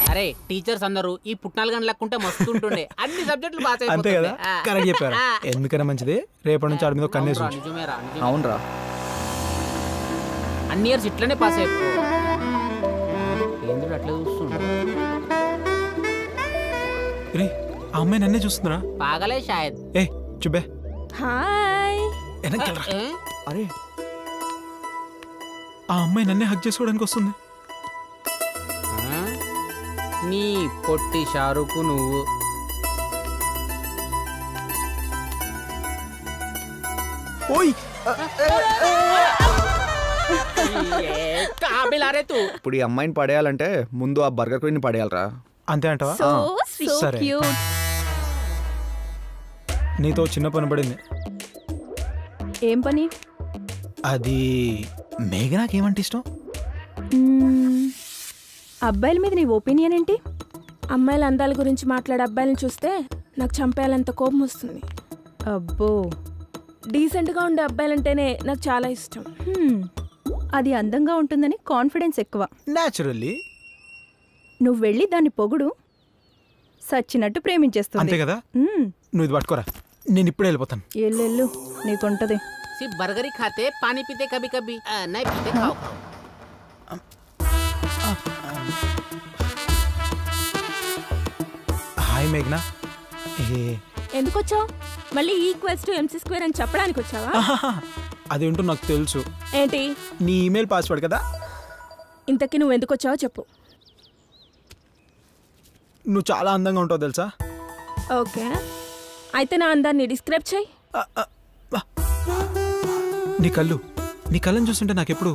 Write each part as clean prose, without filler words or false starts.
అరే టీచర్స్ అందరూ ఈ పుట్నాలు గంటలు లక్కుంటే మస్తు ఉంటుండే అన్ని సబ్జెక్టులు పాస్ అంతే కదా కరెక్ట్ చెప్పారు ఎందుకైనా మంచిది రేపటి నుంచి ఆడి మీద కన్నేసి నిజమేరా అవునరా అన్ని ఇయర్స్ ఇట్లనే పాస్ అయిపో ఏంద్రుడు అట్లా చూస్తుండు రే ఆ అమ్మాయి నన్నే చూస్తుందిరా పాగలే షాయద్ ఏ చుబ్బే హాయ్ అరే ఆ అమ్మాయి నన్నే హక్ చేసుకోవడానికి వస్తుంది నీ పొట్టి షారుకు నువ్వు ఓయ్ ఇప్పుడు ఈ అమ్మాయిని పడేయాలంటే ముందు ఆ బర్గర్ క్వీన్ పడేయాలరా అంతే అంటావా సరే నీతో చిన్న పని పడింది ఏం పని అది మేఘనాకి ఏమంటే ఇష్టం అబ్బాయిల మీద నీ ఒపీనియన్ ఏంటి అమ్మాయిల అందాల గురించి మాట్లాడే అబ్బాయిలను చూస్తే నాకు చంపేయాలంత కోపం వస్తుంది అబ్బో డీసెంట్గా ఉండే అబ్బాయిలంటేనే నాకు చాలా ఇష్టం అది అందంగా ఉంటుందని కాన్ఫిడెన్స్ ఎక్కువ న్యాచురల్లీ నువ్వు వెళ్ళి దాన్ని పొగుడు సచ్చినట్టు ప్రేమించేస్తుంది అంతే కదా నువ్వు ఇది పట్టుకోరా నేను ఇప్పుడే వెళ్ళిపోతాను ఎల్లు నీకుంటది सिर्फ बर्गर ही खाते पानी पीते कभी कभी नहीं पीते खाओ హాయ్ మేఘనా ఎందుకు వచ్చావు మళ్ళీ ఈక్వల్స్ టు MC² అని చెప్పడానికి వచ్చావా అదేంటో నాకు తెలుసు ఏంటి నీ ఈమెయిల్ పాస్వర్డ్ కదా ఇంతకీ నువ్వు ఎందుకు వచ్చావో చెప్పు నువ్వు చాలా అందంగా ఉంటావు తెలుసా ఓకే అయితే నా అందాన్ని డిస్క్రైబ్ చేయి నీ కళ్ళని చూస్తుంటే నాకెప్పుడు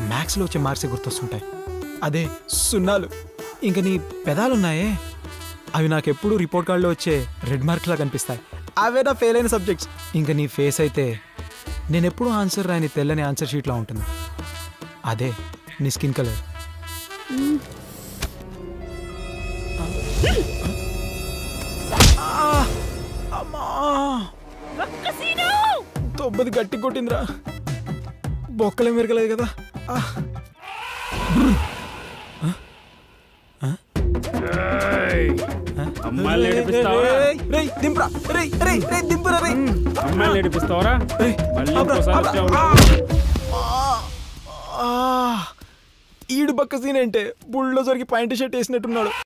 మ్యాథ్స్లో వచ్చే మార్క్సే గుర్తొస్తుంటాయి అదే సున్నాలు ఇంకా నీ పెదాలున్నాయే అవి నాకెప్పుడు రిపోర్ట్ కార్డులో వచ్చే రెడ్ మార్క్లా కనిపిస్తాయి అవే నా ఫెయిల్ అయిన సబ్జెక్ట్స్ ఇంకా నీ ఫేస్ అయితే నేను ఎప్పుడూ ఆన్సర్ రాని తెల్లని ఆన్సర్ షీట్లా ఉంటుంది అదే నీ స్కిన్ కలర్ తొబ్బది గట్టి కొట్టిందిరా బొక్కలే మెరగలేదు కదా ఈడు బక్క సీన్ అంటే బుల్డోజర్కి పాయింట్ షర్ట్ వేసినట్టున్నాడు